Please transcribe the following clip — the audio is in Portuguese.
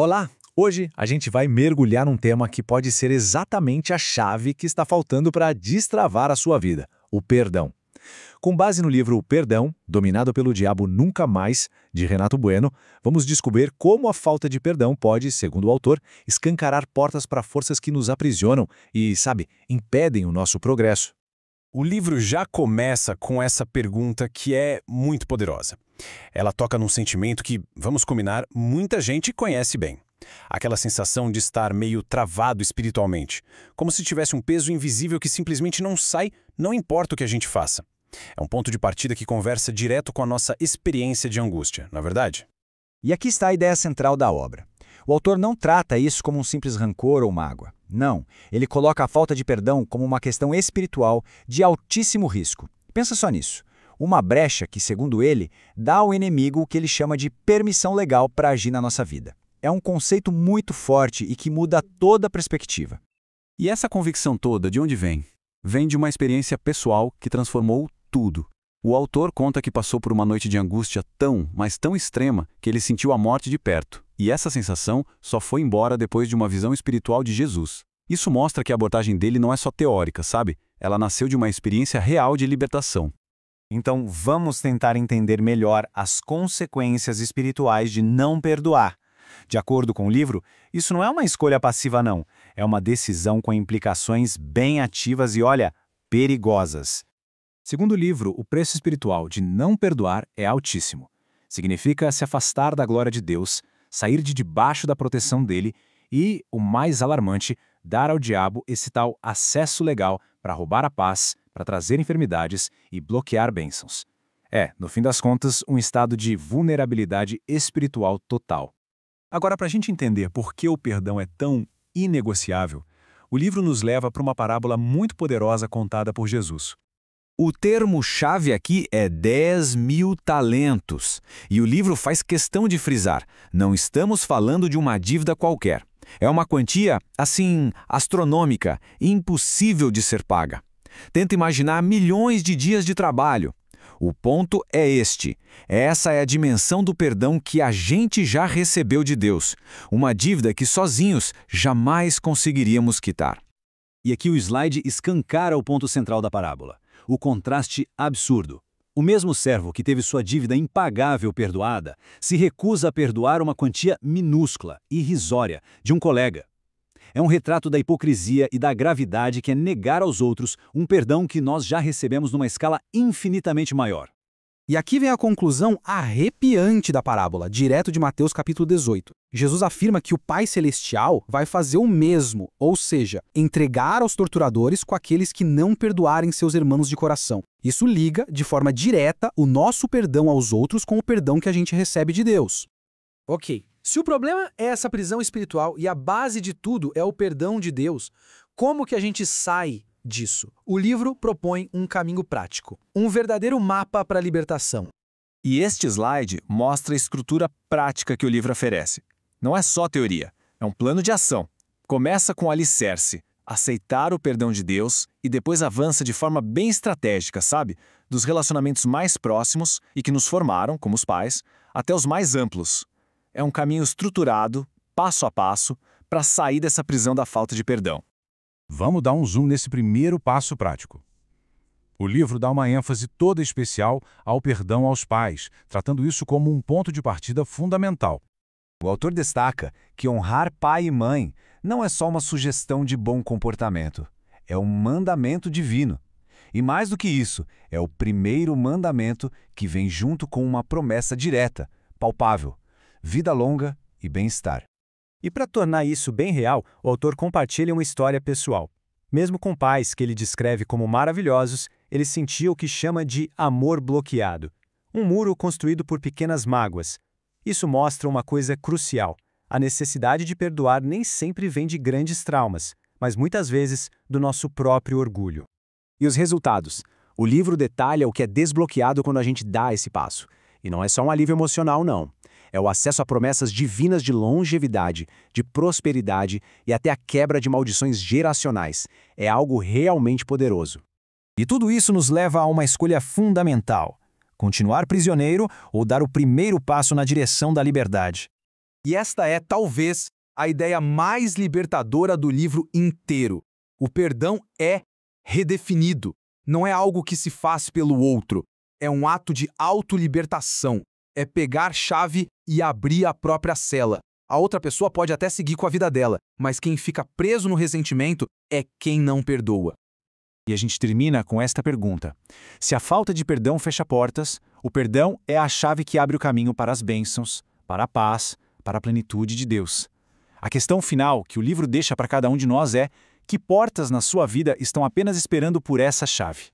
Olá! Hoje a gente vai mergulhar num tema que pode ser exatamente a chave que está faltando para destravar a sua vida: o perdão. Com base no livro O Perdão, Dominado pelo Diabo Nunca Mais, de Renato Bueno, vamos descobrir como a falta de perdão pode, segundo o autor, escancarar portas para forças que nos aprisionam e, sabe, impedem o nosso progresso. O livro já começa com essa pergunta que é muito poderosa. Ela toca num sentimento que, vamos combinar, muita gente conhece bem. Aquela sensação de estar meio travado espiritualmente, como se tivesse um peso invisível que simplesmente não sai, não importa o que a gente faça. É um ponto de partida que conversa direto com a nossa experiência de angústia, não é verdade? E aqui está a ideia central da obra. O autor não trata isso como um simples rancor ou mágoa. Não, ele coloca a falta de perdão como uma questão espiritual de altíssimo risco. Pensa só nisso. Uma brecha que, segundo ele, dá ao inimigo o que ele chama de permissão legal para agir na nossa vida. É um conceito muito forte e que muda toda a perspectiva. E essa convicção toda, de onde vem? Vem de uma experiência pessoal que transformou tudo. O autor conta que passou por uma noite de angústia tão, mas tão extrema, que ele sentiu a morte de perto. E essa sensação só foi embora depois de uma visão espiritual de Jesus. Isso mostra que a abordagem dele não é só teórica, sabe? Ela nasceu de uma experiência real de libertação. Então vamos tentar entender melhor as consequências espirituais de não perdoar. De acordo com o livro, isso não é uma escolha passiva não, é uma decisão com implicações bem ativas e, olha, perigosas. Segundo o livro, o preço espiritual de não perdoar é altíssimo. Significa se afastar da glória de Deus, sair de debaixo da proteção dele e, o mais alarmante, dar ao diabo esse tal acesso legal para roubar a paz, para trazer enfermidades e bloquear bênçãos. É, no fim das contas, um estado de vulnerabilidade espiritual total. Agora, para a gente entender por que o perdão é tão inegociável, o livro nos leva para uma parábola muito poderosa contada por Jesus. O termo-chave aqui é 10.000 talentos. E o livro faz questão de frisar: não estamos falando de uma dívida qualquer. É uma quantia, assim, astronômica, impossível de ser paga. Tenta imaginar milhões de dias de trabalho. O ponto é este. Essa é a dimensão do perdão que a gente já recebeu de Deus. Uma dívida que sozinhos jamais conseguiríamos quitar. E aqui o slide escancara o ponto central da parábola. O contraste absurdo. O mesmo servo que teve sua dívida impagável perdoada se recusa a perdoar uma quantia minúscula, irrisória, de um colega. É um retrato da hipocrisia e da gravidade que é negar aos outros um perdão que nós já recebemos numa escala infinitamente maior. E aqui vem a conclusão arrepiante da parábola, direto de Mateus capítulo 18. Jesus afirma que o Pai Celestial vai fazer o mesmo, ou seja, entregar aos torturadores com aqueles que não perdoarem seus irmãos de coração. Isso liga, de forma direta, o nosso perdão aos outros com o perdão que a gente recebe de Deus. Ok, se o problema é essa prisão espiritual e a base de tudo é o perdão de Deus, como que a gente sai disso? O livro propõe um caminho prático, um verdadeiro mapa para a libertação. E este slide mostra a estrutura prática que o livro oferece. Não é só teoria, é um plano de ação. Começa com o alicerce, aceitar o perdão de Deus e depois avança de forma bem estratégica, sabe? Dos relacionamentos mais próximos e que nos formaram, como os pais, até os mais amplos. É um caminho estruturado, passo a passo, para sair dessa prisão da falta de perdão. Vamos dar um zoom nesse primeiro passo prático. O livro dá uma ênfase toda especial ao perdão aos pais, tratando isso como um ponto de partida fundamental. O autor destaca que honrar pai e mãe não é só uma sugestão de bom comportamento, é um mandamento divino. E mais do que isso, é o primeiro mandamento que vem junto com uma promessa direta, palpável: vida longa e bem-estar. E para tornar isso bem real, o autor compartilha uma história pessoal. Mesmo com pais que ele descreve como maravilhosos, ele sentia o que chama de amor bloqueado. Um muro construído por pequenas mágoas. Isso mostra uma coisa crucial. A necessidade de perdoar nem sempre vem de grandes traumas, mas muitas vezes do nosso próprio orgulho. E os resultados? O livro detalha o que é desbloqueado quando a gente dá esse passo. E não é só um alívio emocional, não. É o acesso a promessas divinas de longevidade, de prosperidade e até a quebra de maldições geracionais. É algo realmente poderoso. E tudo isso nos leva a uma escolha fundamental: continuar prisioneiro ou dar o primeiro passo na direção da liberdade. E esta é, talvez, a ideia mais libertadora do livro inteiro. O perdão é redefinido. Não é algo que se faz pelo outro. É um ato de autolibertação. É pegar chave e abrir a própria cela. A outra pessoa pode até seguir com a vida dela, mas quem fica preso no ressentimento é quem não perdoa. E a gente termina com esta pergunta. Se a falta de perdão fecha portas, o perdão é a chave que abre o caminho para as bênçãos, para a paz, para a plenitude de Deus. A questão final que o livro deixa para cada um de nós é: que portas na sua vida estão apenas esperando por essa chave?